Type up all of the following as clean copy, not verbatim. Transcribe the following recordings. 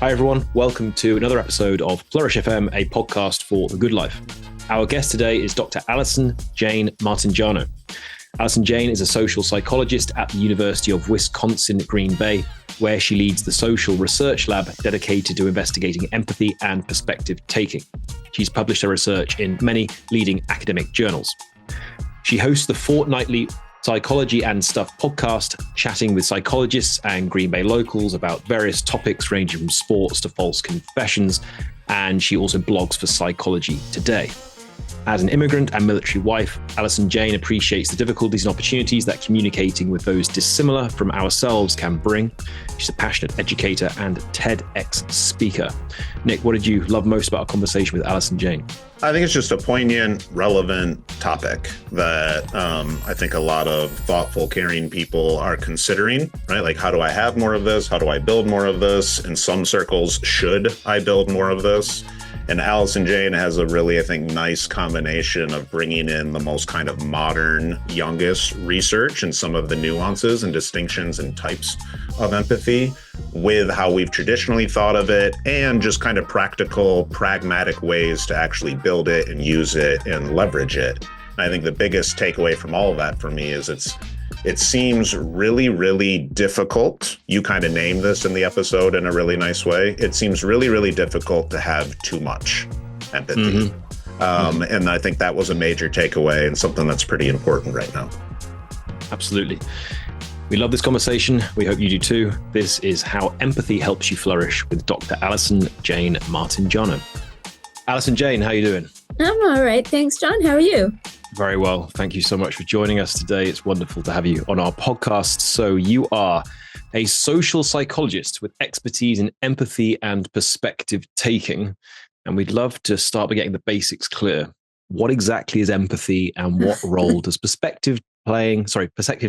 Hi everyone, welcome to another episode of Flourish FM, a podcast for the good life. Our guest today is Dr. Alison Jane Martingano. Alison Jane is a social psychologist at the University of Wisconsin, Green Bay, where she leads the social research lab dedicated to investigating empathy and perspective taking. She's published her research in many leading academic journals. She hosts the fortnightly Psychology and Stuff podcast, chatting with psychologists and Green Bay locals about various topics ranging from sports to false confessions, and she also blogs for Psychology Today. As an immigrant and military wife, Alison Jane appreciates the difficulties and opportunities that communicating with those dissimilar from ourselves can bring. She's a passionate educator and TEDx speaker. Nick, what did you love most about our conversation with Alison Jane? I think it's just a poignant, relevant topic that I think a lot of thoughtful, caring people are considering, right? Like, how do I have more of this? How do I build more of this? In some circles, should I build more of this? And Alison Jane has a really, I think, nice combination of bringing in the most kind of modern, youngest research and some of the nuances and distinctions and types of empathy with how we've traditionally thought of it and just kind of practical, pragmatic ways to actually build it and use it and leverage it. And I think the biggest takeaway from all of that for me is it seems really, really difficult. You kind of named this in the episode in a really nice way. It seems really, really difficult to have too much empathy. And I think that was a major takeaway and something that's pretty important right now. Absolutely. We love this conversation. We hope you do too. This is How Empathy Helps You Flourish with Dr. Alison Jane Martingano. Alison Jane, how are you doing? I'm all right. Thanks, John. How are you? Very well. Thank you so much for joining us today. It's wonderful to have you on our podcast. So you are a social psychologist with expertise in empathy and perspective taking. And we'd love to start by getting the basics clear. What exactly is empathy and what role does perspective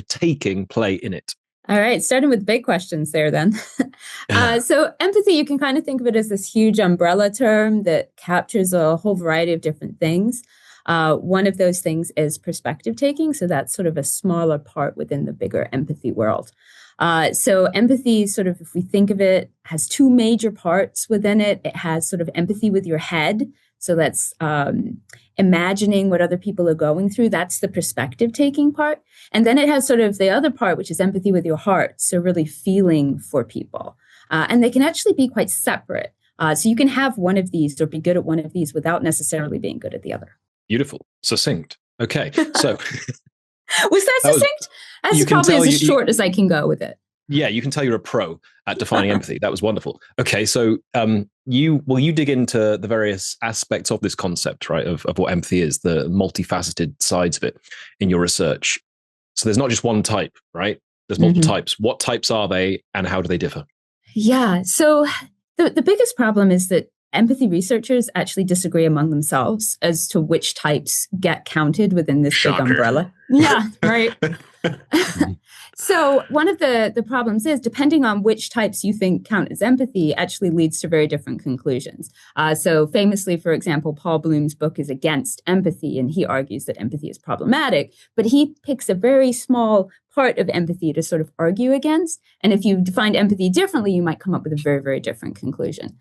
taking play in it? All right, starting with big questions there then. So empathy, you can kind of think of it as this huge umbrella term that captures a whole variety of different things. One of those things is perspective taking. So that's sort of a smaller part within the bigger empathy world. So empathy, sort of, if we think of it, has two major parts within it. It has sort of empathy with your head. So that's imagining what other people are going through. That's the perspective taking part. And then it has sort of the other part, which is empathy with your heart. So really feeling for people. And they can actually be quite separate. So you can have one of these or be good at one of these without necessarily being good at the other. Beautiful. Succinct. Okay. So was that succinct? That's probably as short as I can go with it. Yeah, you can tell you're a pro at defining empathy. That was wonderful. Okay, so you dig into the various aspects of this concept, right, of what empathy is, the multifaceted sides of it in your research. So there's not just one type, right? There's multiple types. What types are they and how do they differ? Yeah, so the biggest problem is that empathy researchers actually disagree among themselves as to which types get counted within this big umbrella. Yeah, right. So one of the problems is, depending on which types you think count as empathy, actually leads to very different conclusions. So famously, for example, Paul Bloom's book is against empathy, and he argues that empathy is problematic, but he picks a very small part of empathy to sort of argue against. And if you define empathy differently, you might come up with a very, very different conclusion.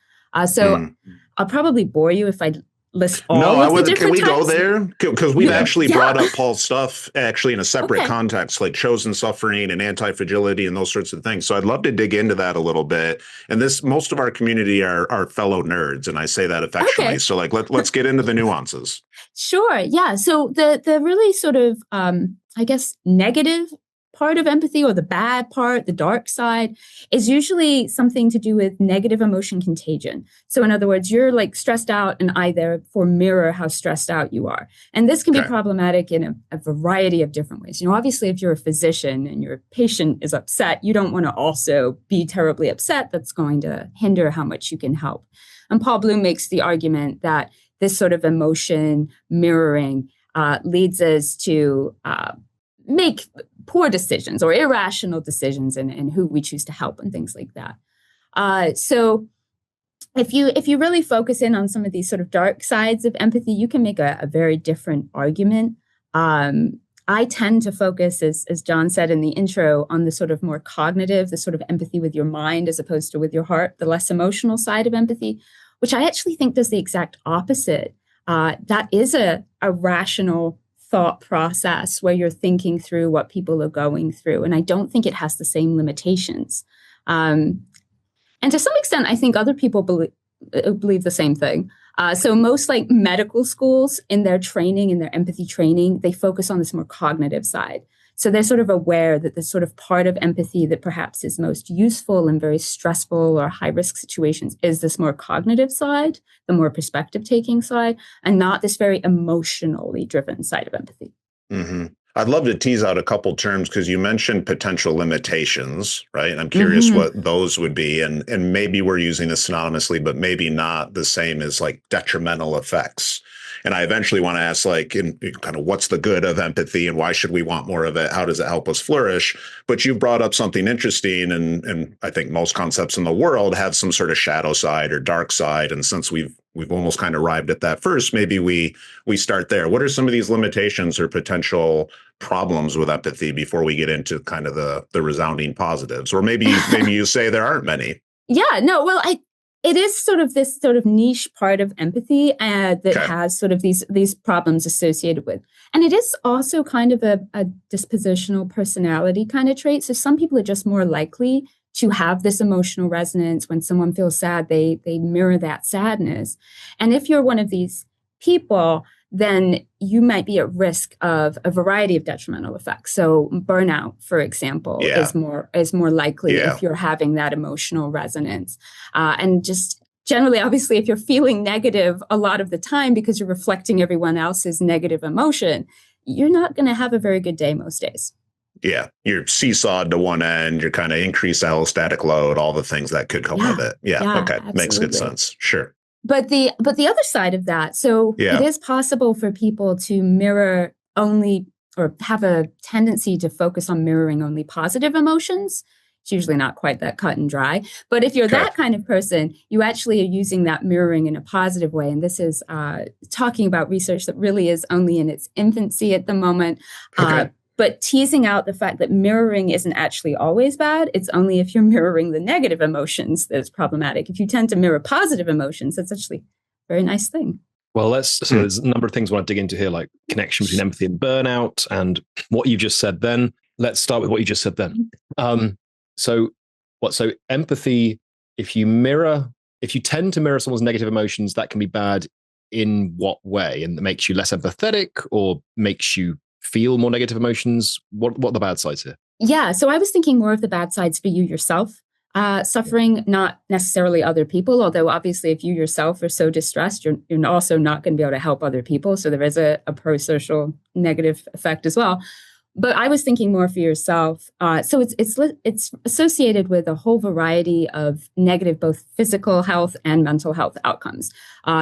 So I'll probably bore you if I list all of the different types. Can we go there? Because we've actually brought up Paul's stuff actually in a separate context, like chosen suffering and antifragility and those sorts of things. So I'd love to dig into that a little bit. And most of our community are fellow nerds, and I say that affectionately. Okay. So let's get into the nuances. Sure. Yeah. So the really sort of, I guess, negative part of empathy, or the bad part, the dark side, is usually something to do with negative emotion contagion. So in other words, you're like stressed out, and I therefore mirror how stressed out you are. And this can be problematic in a variety of different ways. Obviously, if you're a physician and your patient is upset, you don't want to also be terribly upset. That's going to hinder how much you can help. And Paul Bloom makes the argument that this sort of emotion mirroring leads us to make poor decisions or irrational decisions in who we choose to help and things like that. So if you really focus in on some of these sort of dark sides of empathy, you can make a very different argument I tend to focus, as John said in the intro, on the sort of more cognitive, the sort of empathy with your mind as opposed to with your heart, the less emotional side of empathy, which I actually think does the exact opposite. That is a rational thought process where you're thinking through what people are going through. And I don't think it has the same limitations. And to some extent, I think other people believe the same thing. So most like medical schools in their training, in their empathy training, they focus on this more cognitive side. So they're sort of aware that the sort of part of empathy that perhaps is most useful in very stressful or high risk situations is this more cognitive side, the more perspective taking side, and not this very emotionally driven side of empathy. Mm-hmm. I'd love to tease out a couple terms because you mentioned potential limitations, right? And I'm curious what those would be. And maybe we're using this synonymously, but maybe not the same as like detrimental effects. And I eventually want to ask, like, in kind of what's the good of empathy and why should we want more of it? How does it help us flourish? But you brought up something interesting. And I think most concepts in the world have some sort of shadow side or dark side. And since we've almost kind of arrived at that first, maybe we start there. What are some of these limitations or potential problems with empathy before we get into kind of the resounding positives? Or maybe you say there aren't many. Yeah, no, well, it is sort of this sort of niche part of empathy that has sort of these problems associated with. And it is also kind of a dispositional personality kind of trait. So some people are just more likely to have this emotional resonance. When someone feels sad, they mirror that sadness. And if you're one of these people, then you might be at risk of a variety of detrimental effects. So burnout, for example, is more likely if you're having that emotional resonance. And just generally, obviously, if you're feeling negative a lot of the time because you're reflecting everyone else's negative emotion, you're not going to have a very good day most days. Yeah, you're seesawed to one end, you're kind of increased allostatic load, all the things that could come with it. Yeah, okay, absolutely. Makes good sense. Sure. But the other side of that, so it is possible for people to mirror only or have a tendency to focus on mirroring only positive emotions. It's usually not quite that cut and dry. But if you're that kind of person, you actually are using that mirroring in a positive way. And this is talking about research that really is only in its infancy at the moment. But teasing out the fact that mirroring isn't actually always bad. It's only if you're mirroring the negative emotions that it's problematic. If you tend to mirror positive emotions, that's actually a very nice thing. Well, so there's a number of things I want to dig into here, like connection between empathy and burnout and what you just said then. Let's start with what you just said then. So empathy, if you tend to mirror someone's negative emotions, that can be bad in what way? And it makes you less empathetic or makes you feel more negative emotions? What are the bad sides here? Yeah, so I was thinking more of the bad sides for you yourself. Suffering, not necessarily other people, although obviously if you yourself are so distressed, you're also not going to be able to help other people. So there is a pro-social negative effect as well. But I was thinking more for yourself. So it's associated with a whole variety of negative, both physical health and mental health outcomes.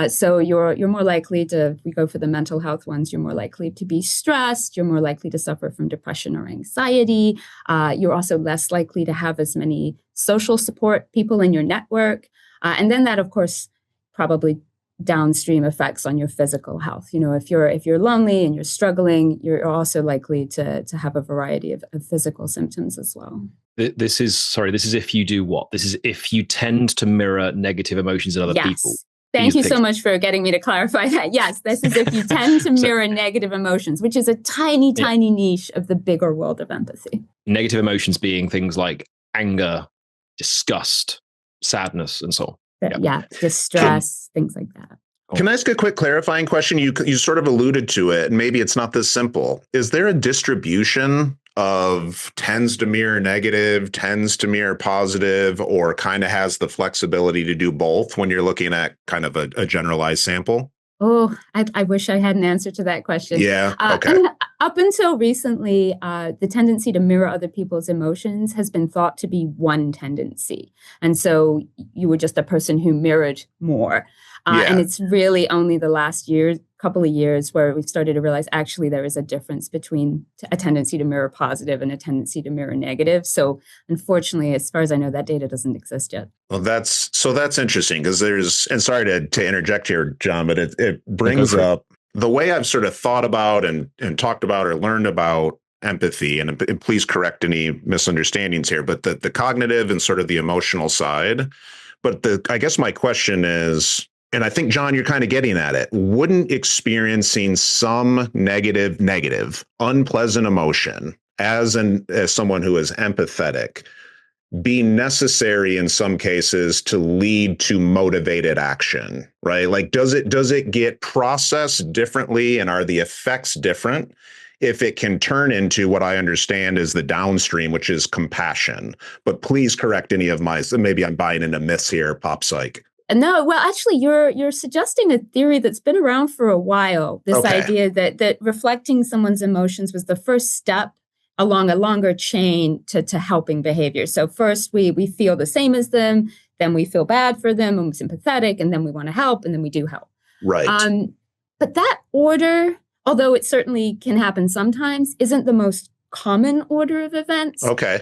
So you're more likely to, if we go for the mental health ones, you're more likely to be stressed. You're more likely to suffer from depression or anxiety. You're also less likely to have as many social support people in your network. And then that, of course, probably downstream effects on your physical health. You know, if you're lonely and you're struggling, you're also likely to have a variety of physical symptoms as well. This is if you do what? This is if you tend to mirror negative emotions in other people. Thank you so much for getting me to clarify that. Yes, this is if you tend to mirror negative emotions, which is a tiny niche of the bigger world of empathy. Negative emotions being things like anger, disgust, sadness, and so on. Distress, things like that. Can I ask a quick clarifying question? You sort of alluded to it, and maybe it's not this simple. Is there a distribution of tends to mirror negative, tends to mirror positive, or kind of has the flexibility to do both when you're looking at kind of a generalized sample? Oh, I wish I had an answer to that question. Yeah, okay. Up until recently, the tendency to mirror other people's emotions has been thought to be one tendency. And so you were just a person who mirrored more. And it's really only the last couple of years where we've started to realize actually there is a difference between a tendency to mirror positive and a tendency to mirror negative. So unfortunately, as far as I know, that data doesn't exist yet. Well, that's interesting because and sorry to interject here, John, but it brings up the way I've sort of thought about and talked about or learned about empathy, and please correct any misunderstandings here, but the cognitive and sort of the emotional side. But I guess my question is, and I think, John, you're kind of getting at it, wouldn't experiencing some negative, unpleasant emotion as someone who is empathetic be necessary in some cases to lead to motivated action, right? Like, does it get processed differently, and are the effects different if it can turn into what I understand is the downstream, which is compassion? But please correct any of maybe I'm buying into myths here, pop psych. No, well, actually, you're suggesting a theory that's been around for a while. This idea that reflecting someone's emotions was the first step along a longer chain to helping behavior. So first we feel the same as them, then we feel bad for them and we're sympathetic, and then we want to help, and then we do help. Right. But that order, although it certainly can happen sometimes, isn't the most common order of events. Okay.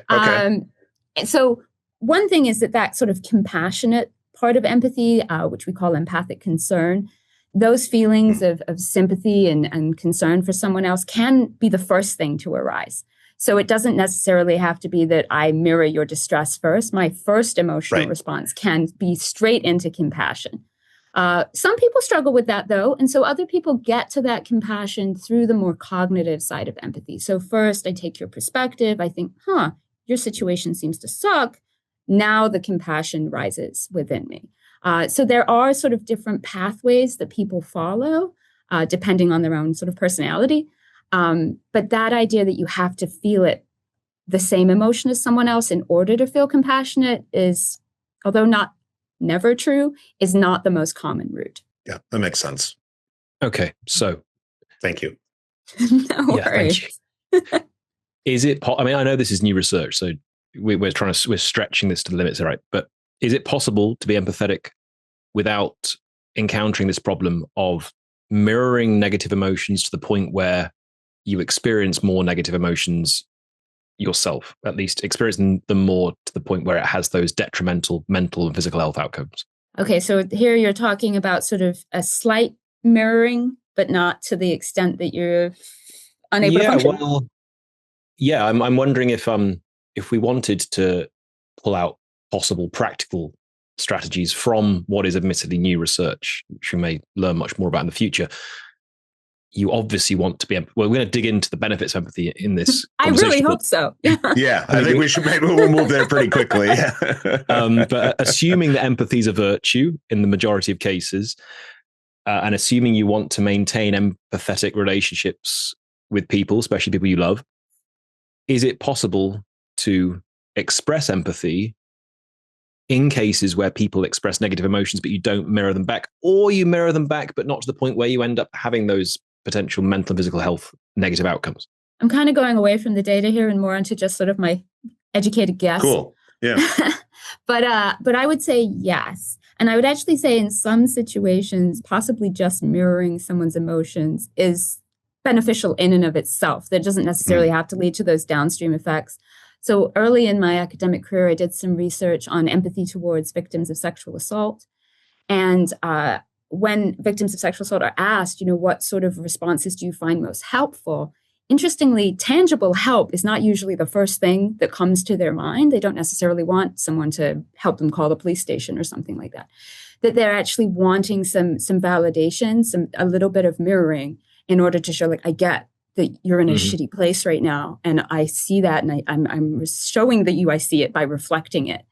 So one thing is that sort of compassionate part of empathy, which we call empathic concern, those feelings of sympathy and concern for someone else can be the first thing to arise. So it doesn't necessarily have to be that I mirror your distress first. My first emotional response can be straight into compassion. Some people struggle with that, though. And so other people get to that compassion through the more cognitive side of empathy. So first, I take your perspective. I think, your situation seems to suck. Now the compassion rises within me. So there are sort of different pathways that people follow, depending on their own sort of personality. But that idea that you have to feel the same emotion as someone else in order to feel compassionate is, although not never true, is not the most common route. Yeah, that makes sense. Okay, so thank you. No worries. Thank you. Is it? I mean, I know this is new research, so we're stretching this to the limits, right? But is it possible to be empathetic without encountering this problem of mirroring negative emotions to the point where you experience more negative emotions yourself, at least experiencing them more to the point where it has those detrimental mental and physical health outcomes? Okay, so here you're talking about sort of a slight mirroring, but not to the extent that you're unable to function? Well, yeah, I'm wondering if we wanted to pull out possible practical strategies from what is admittedly new research, which we may learn much more about in the future. You obviously want to be, we're going to dig into the benefits of empathy in this I really hope so. Yeah, I think we'll move there pretty quickly. But assuming that empathy is a virtue in the majority of cases, and assuming you want to maintain empathetic relationships with people, especially people you love, is it possible to express empathy in cases where people express negative emotions, but you don't mirror them back, or you mirror them back, but not to the point where you end up having those potential mental and physical health negative outcomes? I'm kind of going away from the data here and more into just sort of my educated guess. Cool. Yeah. But I would say yes. And I would actually say in some situations, possibly just mirroring someone's emotions is beneficial in and of itself. That doesn't necessarily have to lead to those downstream effects. So early in my academic career, I did some research on empathy towards victims of sexual assault. And when victims of sexual assault are asked, what sort of responses do you find most helpful? Interestingly, tangible help is not usually the first thing that comes to their mind. They don't necessarily want someone to help them call the police station or something like that. That they're actually wanting some validation, a little bit of mirroring in order to show, I get that you're in a shitty place right now, and I see that, and I'm showing that I see it by reflecting it.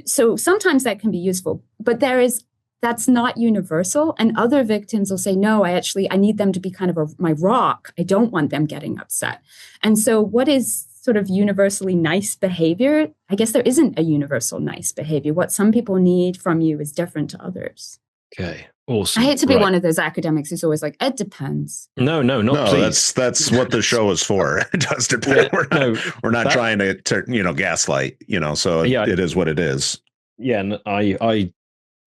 So sometimes that can be useful, but that's not universal. And other victims will say, no, I need them to be kind of my rock. I don't want them getting upset. And so what is sort of universally nice behavior? I guess there isn't a universal nice behavior. What some people need from you is different to others. Okay. Awesome. I hate to be one of those academics who's always like, it depends. No, please. That's what the show is for. It does depend. Yeah, we're not trying to gaslight, so it is what it is. Yeah. And I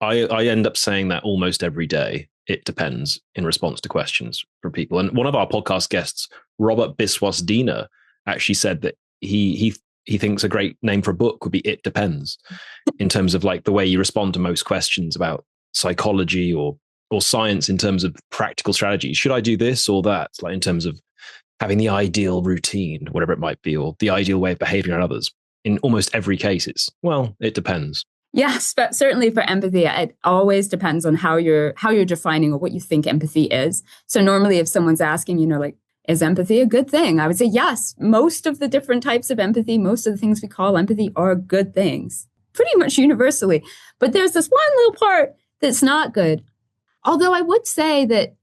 end up saying that almost every day. It depends in response to questions from people. And one of our podcast guests, Robert Biswas-Diener, actually said that he thinks a great name for a book would be It Depends, in terms of the way you respond to most questions about psychology or or science in terms of practical strategies. Should I do this or that? Like in terms of having the ideal routine, whatever it might be, or the ideal way of behaving on others. In almost every case, it's, well, it depends. Yes, but certainly for empathy, it always depends on how you're defining or what you think empathy is. So normally if someone's asking, like, is empathy a good thing? I would say yes. Most of the different types of empathy, most of the things we call empathy are good things, pretty much universally. But there's this one little part that's not good. Although I would say that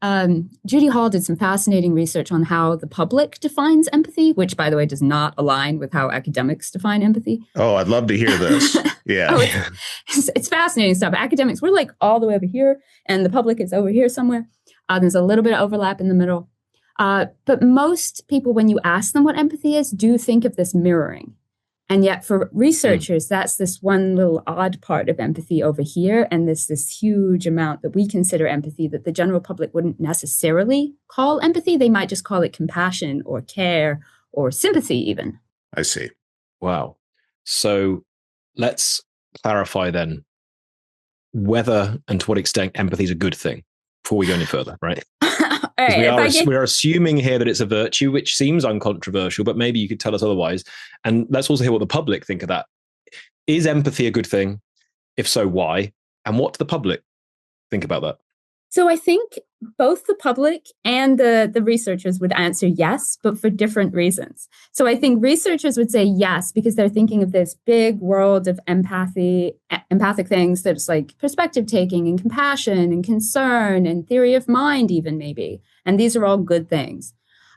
Judy Hall did some fascinating research on how the public defines empathy, which, by the way, does not align with how academics define empathy. Oh, I'd love to hear this. Yeah. It's fascinating stuff. Academics, we're like all the way over here, and the public is over here somewhere. There's a little bit of overlap in the middle. But most people, when you ask them what empathy is, do think of this mirroring. And yet for researchers, that's this one little odd part of empathy over here. And this huge amount that we consider empathy that the general public wouldn't necessarily call empathy. They might just call it compassion or care or sympathy even. I see. Wow. So let's clarify then whether and to what extent empathy is a good thing before we go any further, right? Right, we are assuming here that it's a virtue, which seems uncontroversial, but maybe you could tell us otherwise. And let's also hear what the public think of that. Is empathy a good thing? If so, why? And what do the public think about that? So I think both the public and the researchers would answer yes, but for different reasons. So I think researchers would say yes, because they're thinking of this big world of empathic things that's like perspective taking and compassion and concern and theory of mind even maybe. And these are all good things.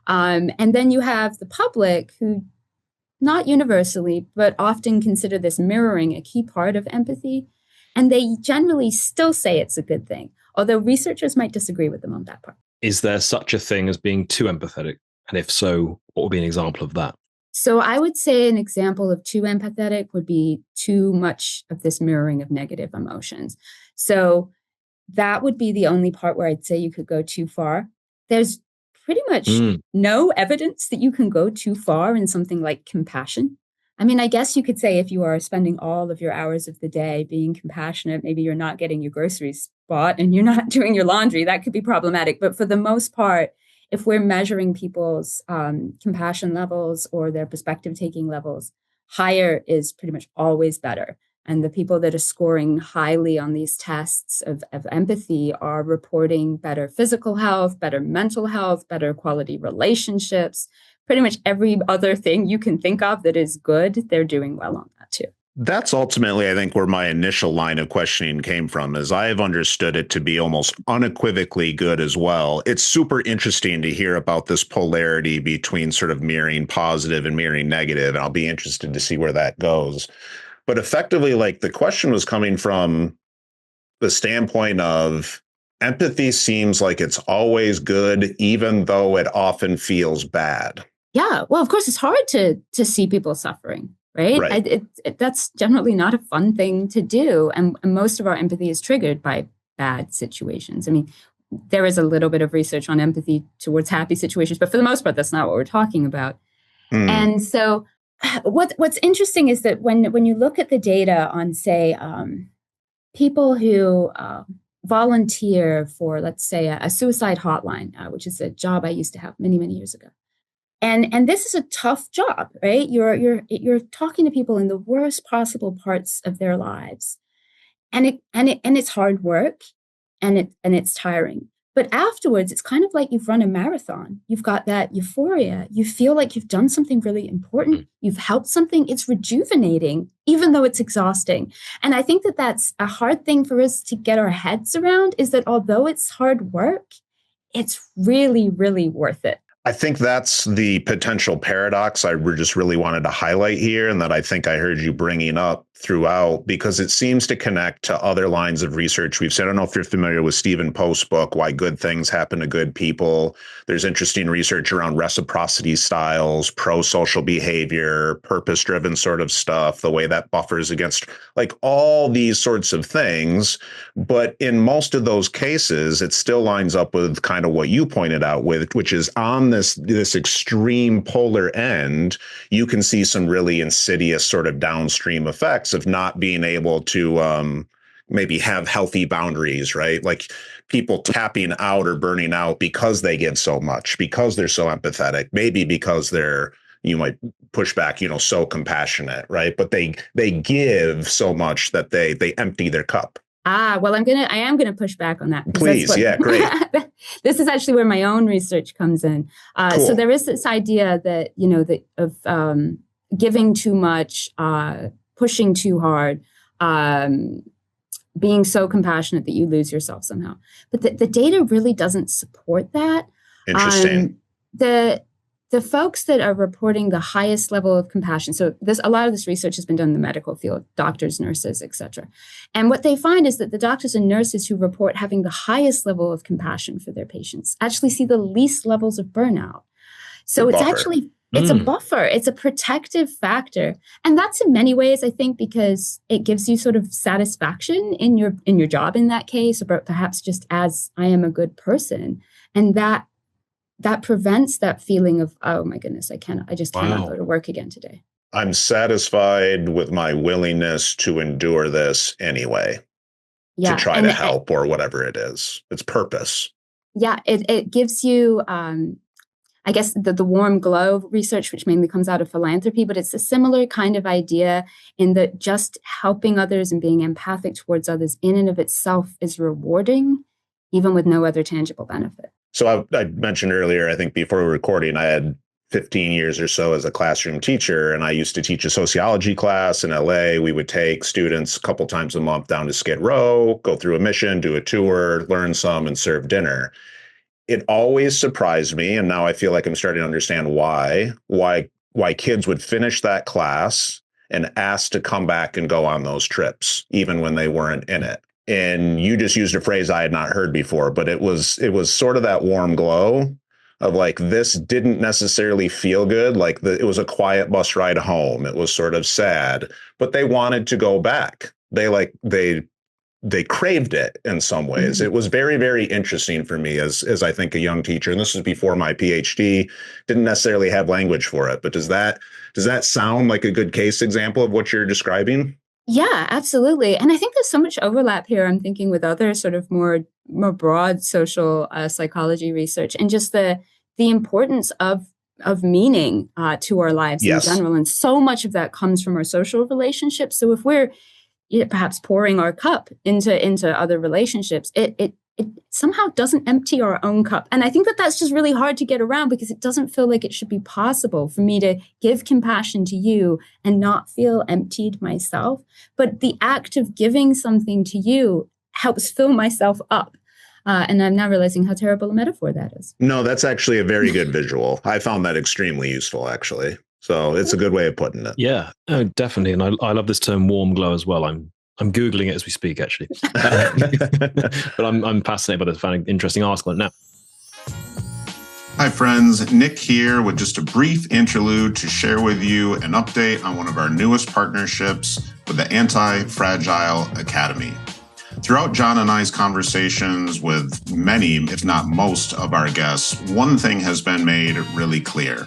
And then you have the public who, not universally, but often consider this mirroring a key part of empathy. And they generally still say it's a good thing, although researchers might disagree with them on that part. Is there such a thing as being too empathetic? And if so, what would be an example of that? So I would say an example of too empathetic would be too much of this mirroring of negative emotions. So that would be the only part where I'd say you could go too far. There's pretty much no evidence that you can go too far in something like compassion. I mean, I guess you could say if you are spending all of your hours of the day being compassionate, maybe you're not getting your groceries bought and you're not doing your laundry. That could be problematic. But for the most part, if we're measuring people's compassion levels or their perspective taking levels, higher is pretty much always better. And the people that are scoring highly on these tests of empathy are reporting better physical health, better mental health, better quality relationships. Pretty much every other thing you can think of that is good, they're doing well on that too. That's ultimately, I think, where my initial line of questioning came from, is I have understood it to be almost unequivocally good as well. It's super interesting to hear about this polarity between sort of mirroring positive and mirroring negative, and I'll be interested to see where that goes. But effectively, like, the question was coming from the standpoint of empathy seems like it's always good, even though it often feels bad. Yeah, well, of course, it's hard to see people suffering, right? That's generally not a fun thing to do. And most of our empathy is triggered by bad situations. I mean, there is a little bit of research on empathy towards happy situations, but for the most part, that's not what we're talking about. And so what's interesting is that when you look at the data on, say, people who volunteer for, let's say, a suicide hotline, which is a job I used to have many, many years ago. And this is a tough job, right? You're talking to people in the worst possible parts of their lives. And it's hard work and it's tiring. But afterwards, it's kind of like you've run a marathon. You've got that euphoria. You feel like you've done something really important. You've helped something. It's rejuvenating, even though it's exhausting. And I think that that's a hard thing for us to get our heads around, is that although it's hard work, it's really, really worth it. I think that's the potential paradox I just really wanted to highlight here, and that I think I heard you bringing up throughout, because it seems to connect to other lines of research we've said. I don't know if you're familiar with Stephen Post's book, Why Good Things Happen to Good People. There's interesting research around reciprocity styles, pro-social behavior, purpose-driven sort of stuff, the way that buffers against, like, all these sorts of things. But in most of those cases, it still lines up with kind of what you pointed out with, which is on this extreme polar end, you can see some really insidious sort of downstream effects of not being able to maybe have healthy boundaries, right? Like people tapping out or burning out because they give so much, because they're so empathetic, maybe because they're, you might push back, so compassionate, right? But they give so much that they empty their cup. Well, I am gonna push back on that. Please, yeah, great. This is actually where my own research comes in. Cool. So there is this idea that, of giving too much, pushing too hard, being so compassionate that you lose yourself somehow. But the data really doesn't support that. Interesting. The folks that are reporting the highest level of compassion, so a lot of this research has been done in the medical field, doctors, nurses, et cetera. And what they find is that the doctors and nurses who report having the highest level of compassion for their patients actually see the least levels of burnout. So it's actually, it's a buffer. It's a protective factor. And that's in many ways, I think, because it gives you sort of satisfaction in your job in that case, or perhaps just as I am a good person. And that prevents that feeling of, oh my goodness, I cannot go to work again today. I'm satisfied with my willingness to endure this anyway, to try to help or whatever it is. It's purpose. Yeah, it gives you, I guess, the warm glow research, which mainly comes out of philanthropy, but it's a similar kind of idea in that just helping others and being empathic towards others in and of itself is rewarding, even with no other tangible benefit. So I mentioned earlier, I think before we were recording, I had 15 years or so as a classroom teacher, and I used to teach a sociology class in LA. We would take students a couple times a month down to Skid Row, go through a mission, do a tour, learn some, and serve dinner. It always surprised me, and now I feel like I'm starting to understand why kids would finish that class and ask to come back and go on those trips, even when they weren't in it. And you just used a phrase I had not heard before, but it was sort of that warm glow of like, this didn't necessarily feel good. Like it was a quiet bus ride home. It was sort of sad, but they wanted to go back. They craved it in some ways. It was very, very interesting for me as I think a young teacher, and this was before my PhD, didn't necessarily have language for it. But does that sound like a good case example of what you're describing? Yeah, absolutely. And I think there's so much overlap here. I'm thinking with other sort of more broad social psychology research, and just the importance of meaning to our lives in general. And so much of that comes from our social relationships. So if we're perhaps pouring our cup into other relationships, it somehow doesn't empty our own cup. And I think that's just really hard to get around, because it doesn't feel like it should be possible for me to give compassion to you and not feel emptied myself. But the act of giving something to you helps fill myself up. And I'm now realizing how terrible a metaphor that is. No, that's actually a very good visual. I found that extremely useful, actually. So it's a good way of putting it. Yeah, definitely. And I love this term warm glow as well. I'm Googling it as we speak, actually. But I'm fascinated by this. Found an interesting article now. Hi, friends. Nick here with just a brief interlude to share with you an update on one of our newest partnerships with the Antifragile Academy. Throughout John and I's conversations with many, if not most, of our guests, one thing has been made really clear.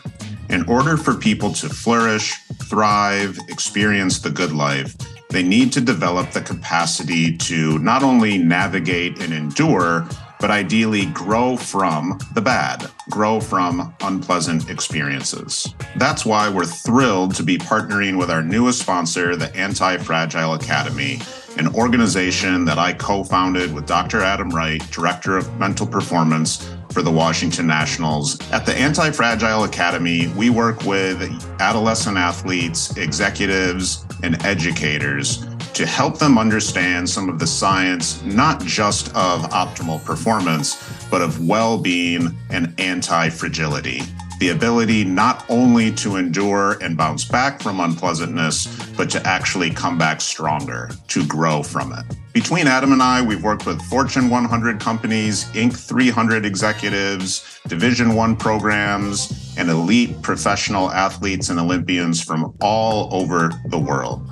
In order for people to flourish, thrive, experience the good life, they need to develop the capacity to not only navigate and endure, but ideally grow from the bad, grow from unpleasant experiences. That's why we're thrilled to be partnering with our newest sponsor, the Antifragile Academy, an organization that I co-founded with Dr. Adam Wright, Director of Mental Performance for the Washington Nationals. At the Antifragile Academy, we work with adolescent athletes, executives, and educators to help them understand some of the science, not just of optimal performance, but of well-being and anti-fragility. The ability not only to endure and bounce back from unpleasantness, but to actually come back stronger, to grow from it. Between Adam and I, we've worked with Fortune 100 companies, Inc. 300 executives, Division I programs, and elite professional athletes and Olympians from all over the world.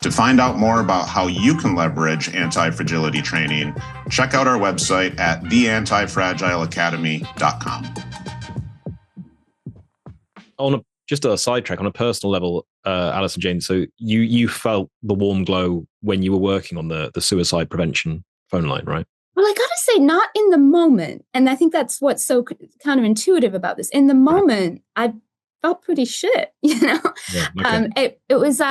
To find out more about how you can leverage anti-fragility training, check out our website at theantifragileacademy.com. I want to just a sidetrack on a personal level, Alison Jane. So you felt the warm glow when you were working on the suicide prevention phone line, right? Well, I gotta say, not in the moment. And I think that's what's so counterintuitive about this. In the moment, I felt pretty shit, you know? Yeah, okay. It was,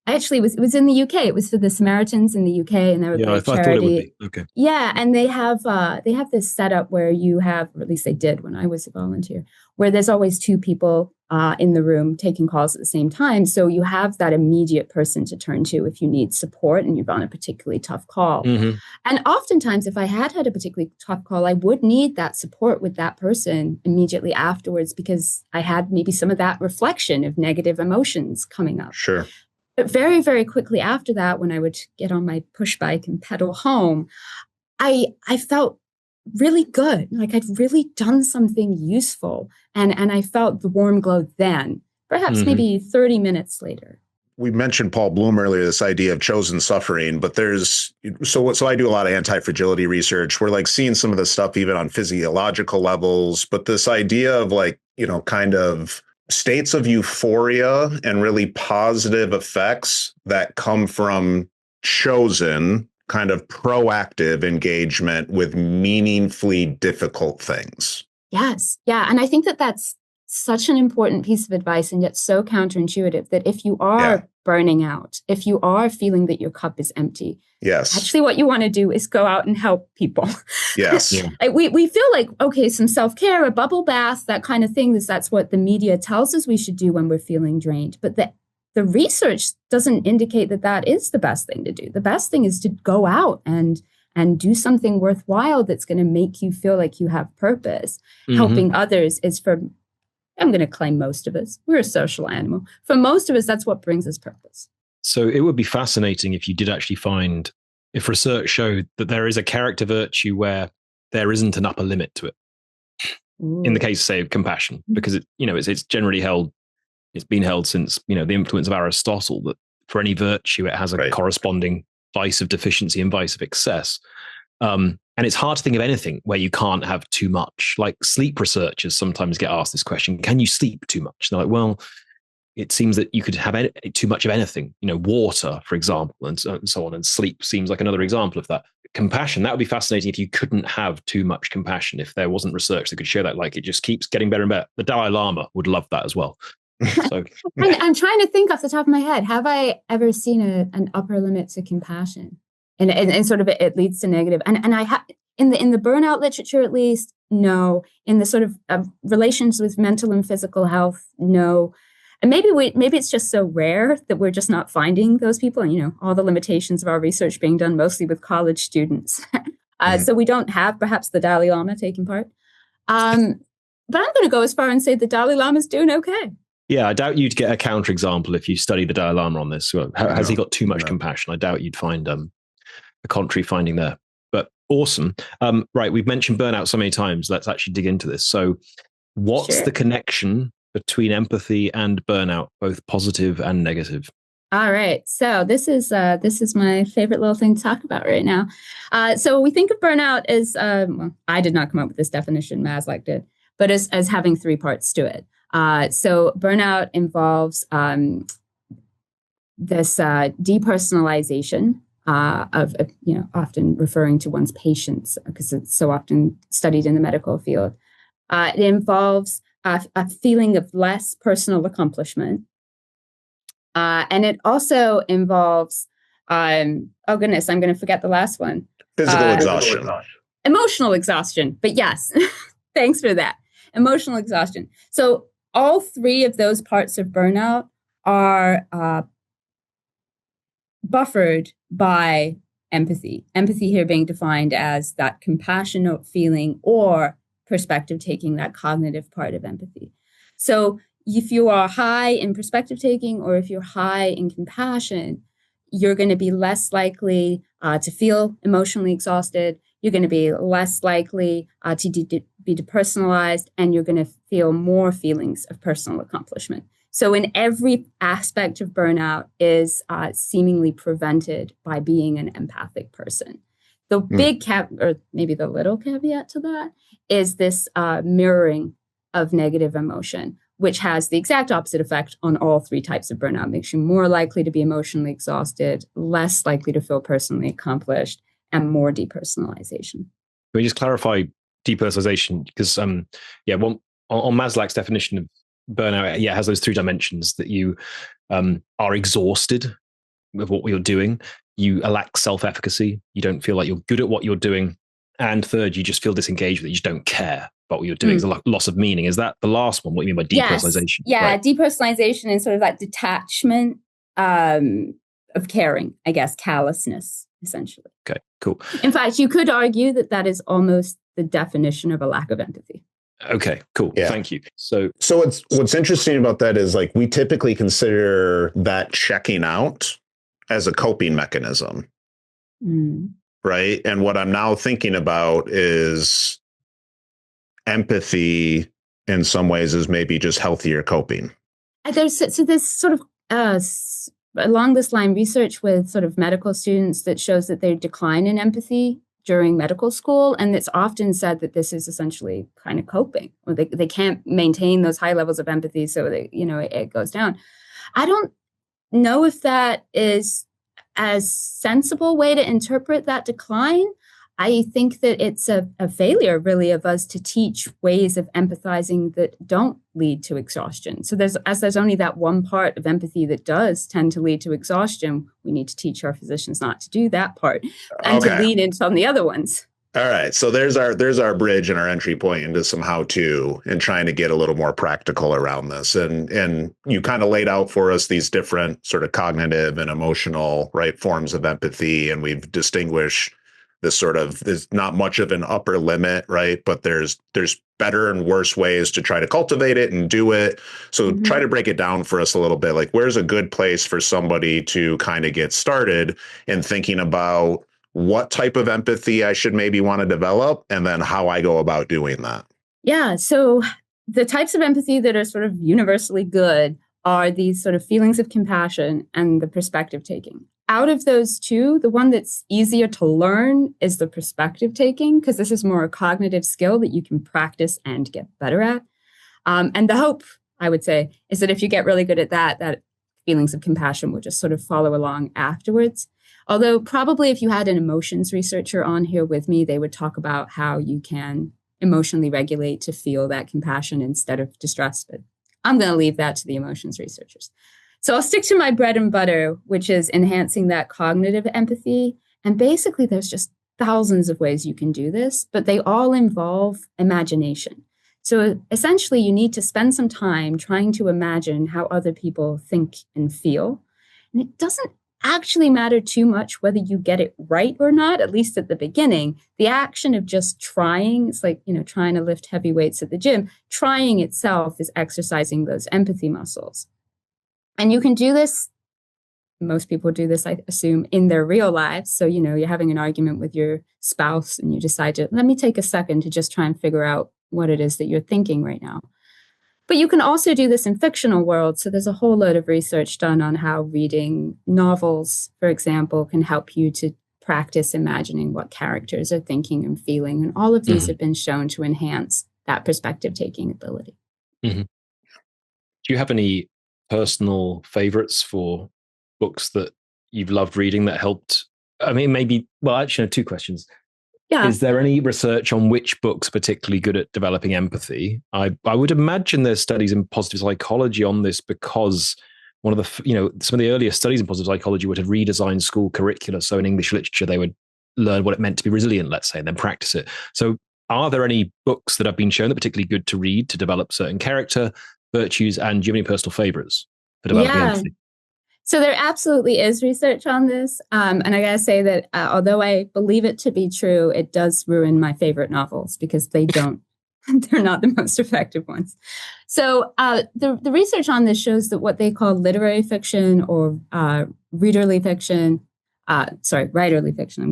actually, it was in the UK. It was for the Samaritans in the UK, and they were Yeah, I charity. thought it would be. Okay. Yeah, and they have this setup where you have, or at least they did when I was a volunteer, where there's always two people in the room taking calls at the same time. So you have that immediate person to turn to if you need support and you're on a particularly tough call. Mm-hmm. And oftentimes, if I had a particularly tough call, I would need that support with that person immediately afterwards, because I had maybe some of that reflection of negative emotions coming up. Sure. But very, very quickly after that, when I would get on my push bike and pedal home, I felt really good. Like I'd really done something useful. And I felt the warm glow then, perhaps maybe 30 minutes later. We mentioned Paul Bloom earlier, this idea of chosen suffering, but so I do a lot of antifragility research. We're like seeing some of this stuff even on physiological levels, but this idea of like, kind of states of euphoria and really positive effects that come from chosen kind of proactive engagement with meaningfully difficult things. Yes. Yeah. And I think that that's such an important piece of advice, and yet so counterintuitive, that if you are burning out, if you are feeling that your cup is empty, yes, actually what you want to do is go out and help people. Yes. Yeah. We feel like, okay, some self-care, a bubble bath, that kind of thing, that's what the media tells us we should do when we're feeling drained. But the research doesn't indicate that that is the best thing to do. The best thing is to go out and do something worthwhile that's going to make you feel like you have purpose. Helping others is, for, I'm going to claim most of us, we're a social animal. For most of us, that's what brings us purpose. So it would be fascinating if you did actually find, if research showed that there is a character virtue where there isn't an upper limit to it. Ooh. In the case, say, of compassion, because it's generally held, it's been held since, the influence of Aristotle, that for any virtue, it has a corresponding vice of deficiency and vice of excess. And it's hard to think of anything where you can't have too much. Like sleep researchers sometimes get asked this question: can you sleep too much? And they're like, well, it seems that you could have too much of anything, water, for example, and so on. And sleep seems like another example of that. Compassion, that would be fascinating if you couldn't have too much compassion, if there wasn't research that could show that, like it just keeps getting better and better. The Dalai Lama would love that as well. So I'm trying to think off the top of my head, have I ever seen an upper limit to compassion? And sort of it leads to negative. And I have in the burnout literature, at least, no. In the sort of relations with mental and physical health, no. And maybe it's just so rare that we're just not finding those people. And all the limitations of our research being done mostly with college students, so we don't have perhaps the Dalai Lama taking part. But I'm going to go as far and say the Dalai Lama's doing okay. Yeah, I doubt you'd get a counterexample if you study the Dalai Lama on this. Has he got too much compassion? I doubt you'd find a contrary finding there. But awesome. Right, we've mentioned burnout so many times. Let's actually dig into this. So what's the connection between empathy and burnout, both positive and negative? All right. So this is my favorite little thing to talk about right now. So we think of burnout as, I did not come up with this definition, Maslow did, but as having three parts to it. So burnout involves this depersonalization of often referring to one's patients, because it's so often studied in the medical field. It involves a feeling of less personal accomplishment, and it also involves oh goodness, I'm going to forget the last one. Physical exhaustion, emotional exhaustion. But yes, thanks for that. Emotional exhaustion. So all three of those parts of burnout are buffered by empathy. Empathy here being defined as that compassionate feeling or perspective taking, that cognitive part of empathy. So if you are high in perspective taking, or if you're high in compassion, you're going to be less likely to feel emotionally exhausted. You're going to be less likely to be depersonalized, and you're going to feel more feelings of personal accomplishment. So in every aspect of burnout is seemingly prevented by being an empathic person. The big or maybe the little caveat to that is this mirroring of negative emotion, which has the exact opposite effect on all three types of burnout. Makes you more likely to be emotionally exhausted, less likely to feel personally accomplished, and more depersonalization. Can we just clarify depersonalization? Because on Maslach's definition of burnout, it has those three dimensions that you are exhausted with what you're doing, you lack self-efficacy, you don't feel like you're good at what you're doing, and third, you just feel disengaged with it, you just don't care about what you're doing. It's a loss of meaning. Is that the last one? What do you mean by depersonalization? Yes. Yeah, right. Depersonalization and sort of that detachment of caring, I guess, callousness, essentially. Okay, cool. In fact, you could argue that that is almost the definition of a lack of empathy. Okay, cool. Yeah. Thank you. So what's interesting about that is like we typically consider that checking out as a coping mechanism. Right. And what I'm now thinking about is empathy in some ways is maybe just healthier coping. There's sort of along this line research with sort of medical students that shows that they decline in empathy during medical school. And it's often said that this is essentially kind of coping, or they can't maintain those high levels of empathy. So it goes down. I don't know if that is as sensible way to interpret that decline. I think that it's a failure, really, of us to teach ways of empathizing that don't lead to exhaustion. So there's only that one part of empathy that does tend to lead to exhaustion. We need to teach our physicians not to do that part and to lean into on the other ones. All right. So there's our bridge and our entry point into some how-to and trying to get a little more practical around this. And you kind of laid out for us these different sort of cognitive and emotional, right, forms of empathy. And we've distinguished there's not much of an upper limit, right? But there's better and worse ways to try to cultivate it and do it. So try to break it down for us a little bit. Like, where's a good place for somebody to kind of get started in thinking about what type of empathy I should maybe want to develop, and then how I go about doing that? Yeah. So the types of empathy that are sort of universally good are these sort of feelings of compassion and the perspective taking. Out of those two, the one that's easier to learn is the perspective taking, because this is more a cognitive skill that you can practice and get better at. And the hope, I would say, is that if you get really good at that feelings of compassion will just sort of follow along afterwards. Although probably if you had an emotions researcher on here with me, they would talk about how you can emotionally regulate to feel that compassion instead of distress. But I'm going to leave that to the emotions researchers. So I'll stick to my bread and butter, which is enhancing that cognitive empathy. And basically, there's just thousands of ways you can do this, but they all involve imagination. So essentially, you need to spend some time trying to imagine how other people think and feel. And it doesn't actually matter too much whether you get it right or not, at least at the beginning. The action of just trying, it's like, trying to lift heavy weights at the gym. Trying itself is exercising those empathy muscles. And you can do this, most people do this, I assume, in their real lives. So, you're having an argument with your spouse and you decide to, let me take a second to just try and figure out what it is that you're thinking right now. But you can also do this in fictional worlds. So there's a whole load of research done on how reading novels, for example, can help you to practice imagining what characters are thinking and feeling. And all of these have been shown to enhance that perspective-taking ability. Do you have any personal favorites for books that you've loved reading that helped? I mean, maybe, well, actually, two questions. Yeah. Is there any research on which books are particularly good at developing empathy? I would imagine there's studies in positive psychology on this, because one of the, some of the earliest studies in positive psychology were to redesign school curricula. So in English literature, they would learn what it meant to be resilient, let's say, and then practice it. So are there any books that have been shown that are particularly good to read to develop certain character virtues? And do you have any personal favorites for developing empathy? So there absolutely is research on this. And I got to say that although I believe it to be true, it does ruin my favorite novels because they're not the most effective ones. So the research on this shows that what they call literary fiction or writerly fiction, I'm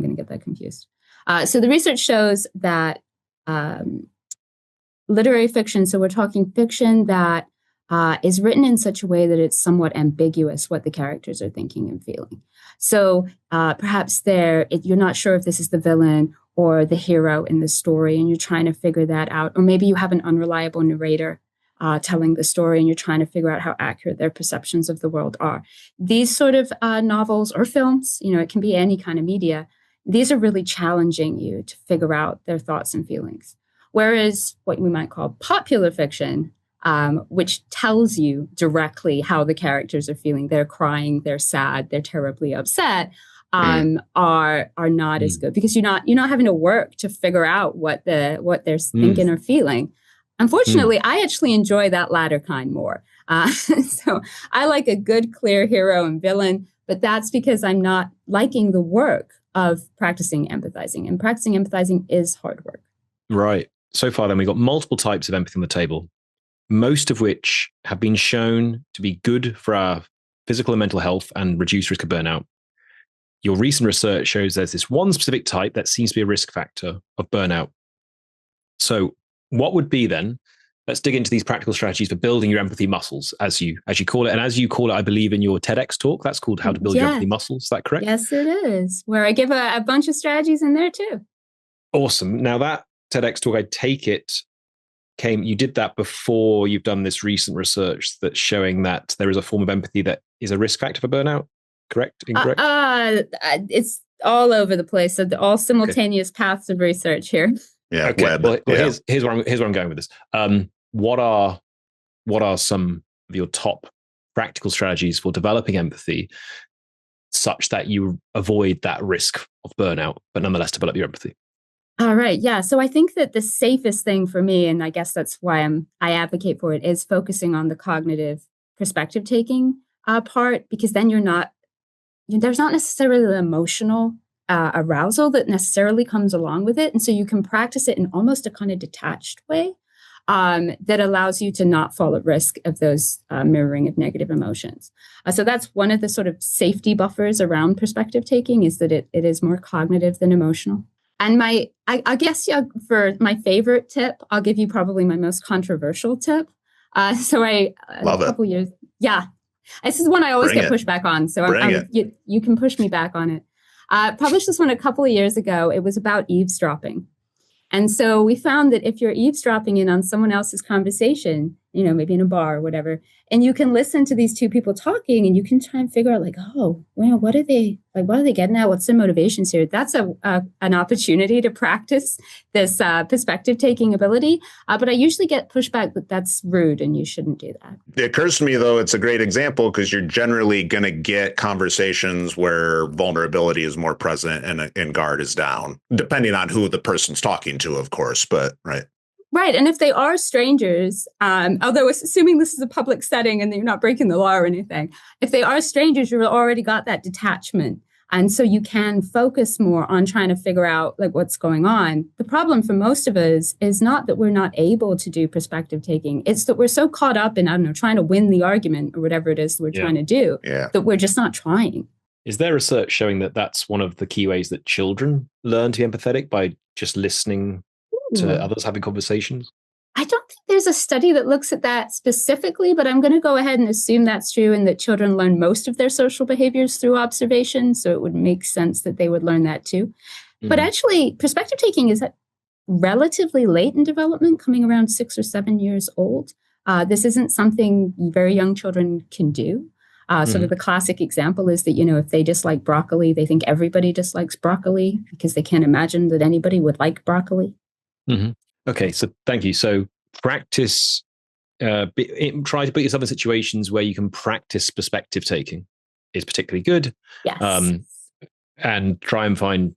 going to get that confused. So the research shows that literary fiction, so we're talking fiction that is written in such a way that it's somewhat ambiguous what the characters are thinking and feeling. So perhaps you're not sure if this is the villain or the hero in the story, and you're trying to figure that out. Or maybe you have an unreliable narrator telling the story, and you're trying to figure out how accurate their perceptions of the world are. These sort of novels or films, it can be any kind of media. These are really challenging you to figure out their thoughts and feelings. Whereas what we might call popular fiction, which tells you directly how the characters are feeling. They're crying, they're sad, they're terribly upset, are not as good, because you're not having to work to figure out what they're thinking or feeling. Unfortunately, I actually enjoy that latter kind more. So I like a good, clear hero and villain, but that's because I'm not liking the work of practicing empathizing. And practicing empathizing is hard work. Right. So far, then, we've got multiple types of empathy on the table, most of which have been shown to be good for our physical and mental health and reduce risk of burnout. Your recent research shows there's this one specific type that seems to be a risk factor of burnout. So what would be then, let's dig into these practical strategies for building your empathy muscles, as you call it. And as you call it, I believe, in your TEDx talk, that's called How to Build Your Empathy Muscles. Is that correct? Yes, it is, where I give a bunch of strategies in there too. Awesome. Now that TEDx talk, I take it, you did that before you've done this recent research that's showing that there is a form of empathy that is a risk factor for burnout. Correct? Incorrect? It's all over the place. So all simultaneous paths of research here. Yeah. Okay. Well, here's where I'm going with this. What are some of your top practical strategies for developing empathy such that you avoid that risk of burnout, but nonetheless develop your empathy? All right. Yeah. So I think that the safest thing for me, and I guess that's why I advocate for it, is focusing on the cognitive perspective taking part, because then there's not necessarily the emotional arousal that necessarily comes along with it. And so you can practice it in almost a kind of detached way that allows you to not fall at risk of those mirroring of negative emotions. So that's one of the sort of safety buffers around perspective taking, is that it is more cognitive than emotional. And I guess for my favorite tip, I'll give you probably my most controversial tip. So Love a couple years, yeah. This is one I always get pushback on. So you can push me back on it. Published this one a couple of years ago. It was about eavesdropping. And so we found that if you're eavesdropping in on someone else's conversation, maybe in a bar or whatever, and you can listen to these two people talking, and you can try and figure out what are they getting at? What's their motivations here? That's an opportunity to practice this perspective taking ability. But I usually get pushback that that's rude and you shouldn't do that. It occurs to me, though, it's a great example because you're generally going to get conversations where vulnerability is more present and guard is down, depending on who the person's talking to, of course. But right. Right. And if they are strangers, although assuming this is a public setting and you're not breaking the law or anything, if they are strangers, you've already got that detachment. And so you can focus more on trying to figure out what's going on. The problem for most of us is not that we're not able to do perspective taking. It's that we're so caught up in, trying to win the argument or whatever it is that we're trying to do, that we're just not trying. Is there research showing that that's one of the key ways that children learn to be empathetic, by just listening to others having conversations? I don't think there's a study that looks at that specifically, but I'm going to go ahead and assume that's true, and that children learn most of their social behaviors through observation. So it would make sense that they would learn that too. Mm-hmm. But actually, perspective taking is relatively late in development, coming around 6 or 7 years old. This isn't something very young children can do. Sort of the classic example is that, if they dislike broccoli, they think everybody dislikes broccoli because they can't imagine that anybody would like broccoli. Mm-hmm. Okay, so thank you. So practice, try to put yourself in situations where you can practice perspective taking is particularly good. Yes. And try and find,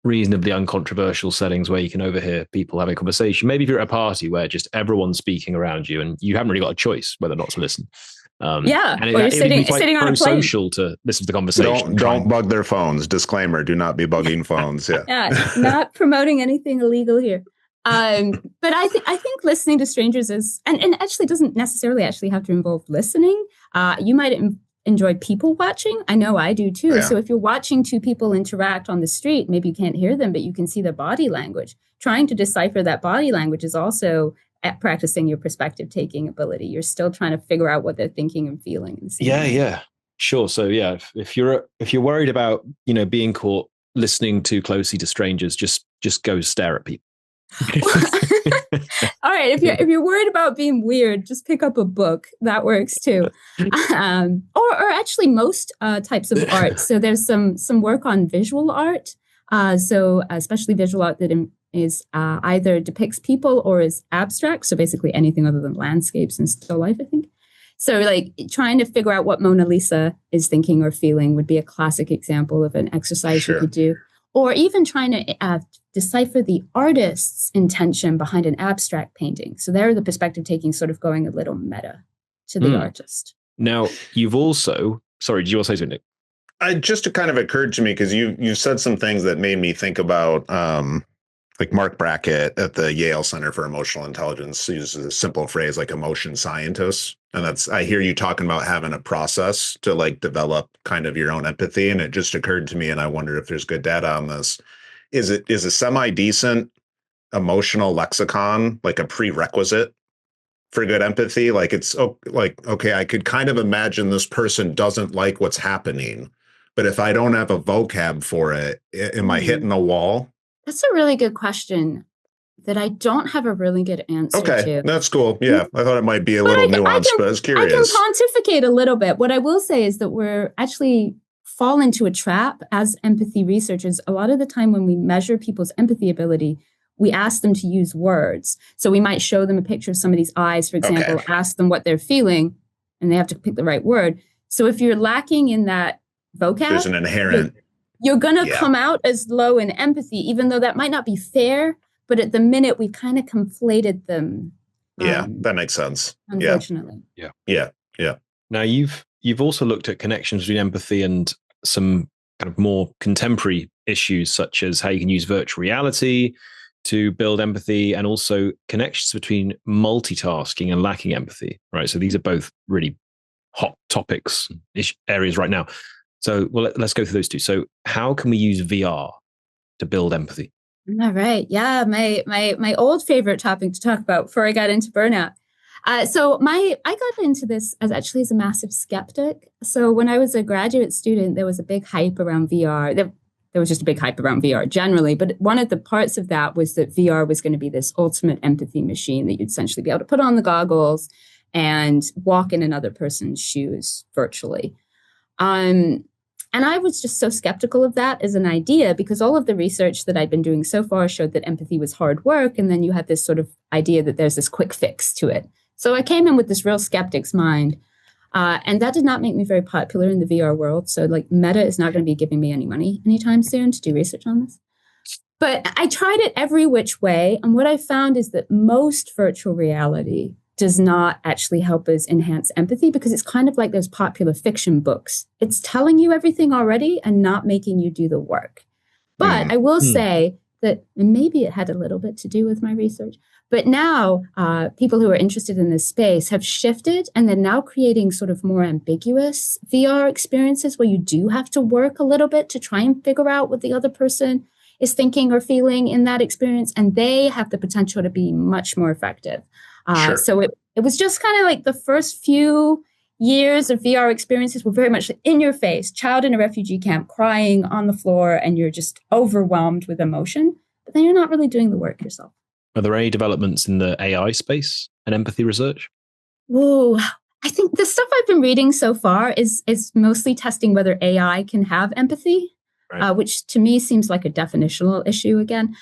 reasonably uncontroversial settings where you can overhear people having a conversation. Maybe if you're at a party where just everyone's speaking around you and you haven't really got a choice whether or not to listen. And you're sitting on a plane. Social to listen to the conversation. Don't bug their phones. Disclaimer: do not be bugging phones. Not promoting anything illegal here. But I think listening to strangers is, and actually doesn't necessarily actually have to involve listening. You might enjoy people watching. I know I do too. Yeah. So if you're watching two people interact on the street, maybe you can't hear them, but you can see their body language. Trying to decipher that body language is also at practicing your perspective taking ability. You're still trying to figure out what they're thinking and feeling. Yeah, sure. So if you're worried about being caught listening too closely to strangers, just go stare at people. All right, if you're worried about being weird, just pick up a book. That works too. Or actually most types of art. So there's some work on visual art. So especially visual art that is either depicts people or is abstract. So basically anything other than landscapes and still life, I think. So like trying to figure out what Mona Lisa is thinking or feeling would be a classic example of an exercise you could do. Or even trying to decipher the artist's intention behind an abstract painting. So there, the perspective taking sort of going a little meta to the artist. Now, you've also, sorry, did you also say something, Nick? Just kind of occurred to me because you said some things that made me think about like Mark Brackett at the Yale Center for Emotional Intelligence uses a simple phrase like emotion scientists. And I hear you talking about having a process to like develop kind of your own empathy. And it just occurred to me, and I wonder if there's good data on this. Is a semi-decent emotional lexicon like a prerequisite for good empathy? Like it's like, okay, I could kind of imagine this person doesn't like what's happening, but if I don't have a vocab for it, am I hitting the wall? That's a really good question that I don't have a really good answer to. Okay, that's cool. Yeah, I thought it might be a little nuanced, but I was curious. I can pontificate a little bit. What I will say is that we're actually fall into a trap as empathy researchers. A lot of the time when we measure people's empathy ability, we ask them to use words. So we might show them a picture of somebody's eyes, for example, ask them what they're feeling, and they have to pick the right word. So if you're lacking in that vocab, there's an inherent... You're going to come out as low in empathy, even though that might not be fair. But at the minute, we've kind of conflated them. Yeah, that makes sense. Unfortunately. Yeah. Now, you've also looked at connections between empathy and some kind of more contemporary issues, such as how you can use virtual reality to build empathy, and also connections between multitasking and lacking empathy, right? So these are both really hot topics, areas right now. So, well, let's go through those two. So how can we use VR to build empathy? All right. Yeah, my old favorite topic to talk about before I got into burnout. So I got into this as a massive skeptic. So when I was a graduate student, there was a big hype around VR. There was just a big hype around VR generally. But one of the parts of that was that VR was going to be this ultimate empathy machine that you'd essentially be able to put on the goggles and walk in another person's shoes virtually. And I was just so skeptical of that as an idea because all of the research that I'd been doing so far showed that empathy was hard work. And then you had this sort of idea that there's this quick fix to it. So I came in with this real skeptic's mind. And that did not make me very popular in the VR world. So like Meta is not going to be giving me any money anytime soon to do research on this. But I tried it every which way. And what I found is that most virtual reality does not actually help us enhance empathy because it's kind of like those popular fiction books. It's telling you everything already and not making you do the work. But I will say that, and maybe it had a little bit to do with my research, but now people who are interested in this space have shifted and they're now creating sort of more ambiguous VR experiences where you do have to work a little bit to try and figure out what the other person is thinking or feeling in that experience. And they have the potential to be much more effective. So it was just kind of like the first few years of VR experiences were very much in your face, child in a refugee camp, crying on the floor, and you're just overwhelmed with emotion. But then you're not really doing the work yourself. Are there any developments in the AI space and empathy research? Whoa. I think the stuff I've been reading so far is mostly testing whether AI can have empathy, which to me seems like a definitional issue again.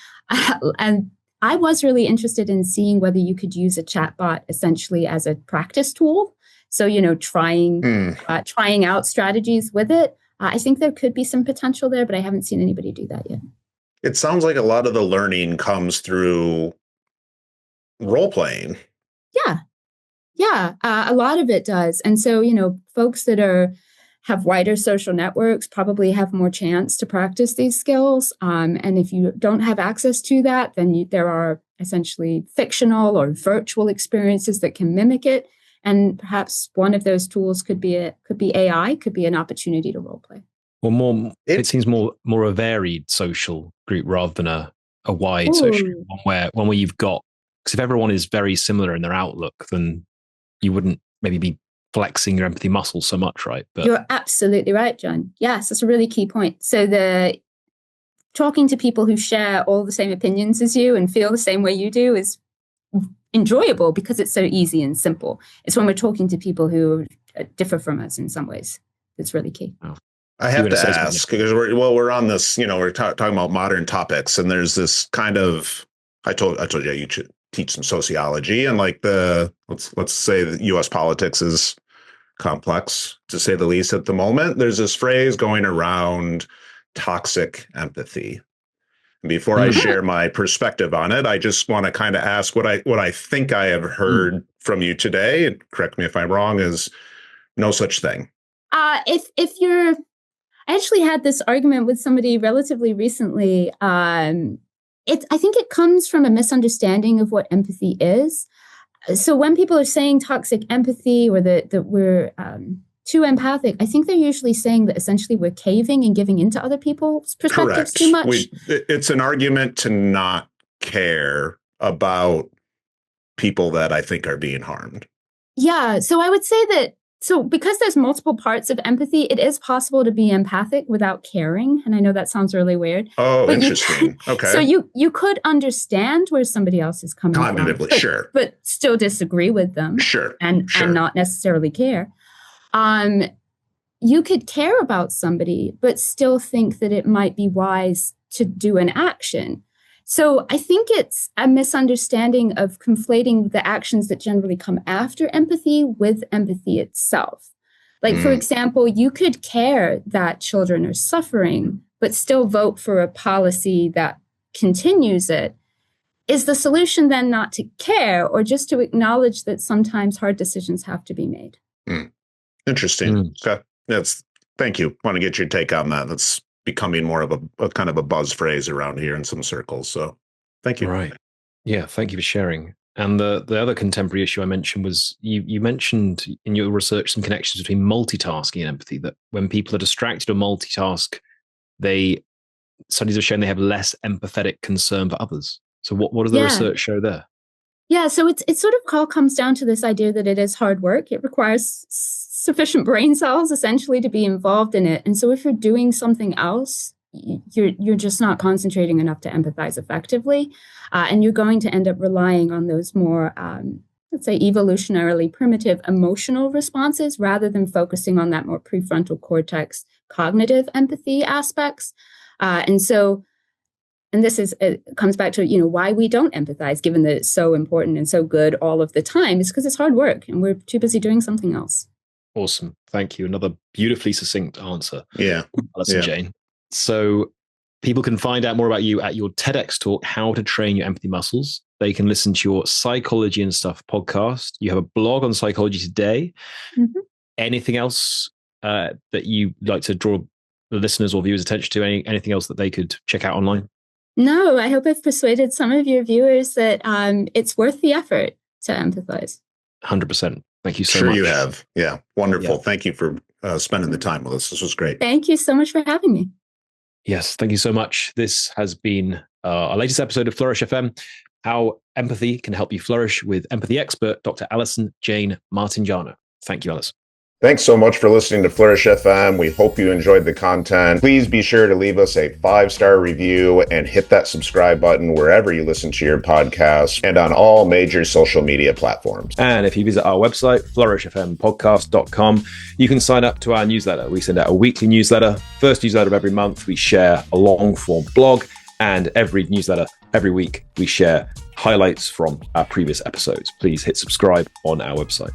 And I was really interested in seeing whether you could use a chatbot essentially as a practice tool. So, trying out strategies with it. I think there could be some potential there, but I haven't seen anybody do that yet. It sounds like a lot of the learning comes through role playing. Yeah, a lot of it does. And so, folks that have wider social networks probably have more chance to practice these skills. And if you don't have access to that, then there are essentially fictional or virtual experiences that can mimic it. And perhaps one of those tools could be AI, could be an opportunity to role play. Well, it seems more a varied social group rather than a wide social group, one where you've got, because if everyone is very similar in their outlook, then you wouldn't maybe be flexing your empathy muscle so much, right? But you're absolutely right, John. Yes, that's a really key point. So talking to people who share all the same opinions as you and feel the same way you do is enjoyable because it's so easy and simple. It's when we're talking to people who differ from us in some ways that's really key. Oh. I have to ask because we're on this, we're talking about modern topics, and there's this kind of, I told you you should teach some sociology, and like let's say that U.S. politics is complex to say the least at the moment. There's this phrase going around, toxic empathy. And before I share my perspective on it, I just want to kind of ask what I think I have heard from you today, and correct me if I'm wrong, is no such thing. I actually had this argument with somebody relatively recently. I think it comes from a misunderstanding of what empathy is. So when people are saying toxic empathy or that we're too empathic, I think they're usually saying that essentially we're caving and giving into other people's perspectives too much. It's an argument to not care about people that I think are being harmed. Yeah. So I would say that, because there's multiple parts of empathy, it is possible to be empathic without caring. And I know that sounds really weird. Oh, but interesting. Okay. So you could understand where somebody else is coming Cognitively, from. sure. But still disagree with them. Sure. And not necessarily care. You could care about somebody, but still think that it might be wise to do an action. So I think it's a misunderstanding of conflating the actions that generally come after empathy with empathy itself. Like, for example, you could care that children are suffering, but still vote for a policy that continues it. Is the solution then not to care, or just to acknowledge that sometimes hard decisions have to be made? Interesting. Okay. Thank you. Want to get your take on that. That's becoming more of a kind of a buzz phrase around here in some circles. So thank you. Right. Yeah. Thank you for sharing. And the other contemporary issue I mentioned was you mentioned in your research some connections between multitasking and empathy, that when people are distracted or multitask, studies have shown they have less empathetic concern for others. So what does the research show there? Yeah, so it sort of all comes down to this idea that it is hard work. It requires sufficient brain cells essentially to be involved in it. And so if you're doing something else, you're just not concentrating enough to empathize effectively. And you're going to end up relying on those more, let's say, evolutionarily primitive emotional responses rather than focusing on that more prefrontal cortex cognitive empathy aspects. And this comes back to, why we don't empathize, given that it's so important and so good all of the time, is because it's hard work and we're too busy doing something else. Awesome. Thank you. Another beautifully succinct answer. Yeah. Alison Jane. So people can find out more about you at your TEDx talk, How to Train Your Empathy Muscles. They can listen to your Psychology and Stuff podcast. You have a blog on Psychology Today. Mm-hmm. Anything else that you like to draw the listeners or viewers' attention to? Anything else that they could check out online? No, I hope I've persuaded some of your viewers that it's worth the effort to empathize. 100%. Thank you so much. Sure you have. Yeah. Wonderful. Yeah. Thank you for spending the time with us. This was great. Thank you so much for having me. Yes, thank you so much. This has been our latest episode of Flourish FM, How Empathy Can Help You Flourish, with empathy expert, Dr. Alison Jane Martingano. Thank you, Alice. Thanks so much for listening to Flourish FM. We hope you enjoyed the content. Please be sure to leave us a 5-star review and hit that subscribe button wherever you listen to your podcast and on all major social media platforms. And if you visit our website, flourishfmpodcast.com, you can sign up to our newsletter. We send out a weekly newsletter. First newsletter of every month, we share a long-form blog, and every newsletter, every week, we share highlights from our previous episodes. Please hit subscribe on our website.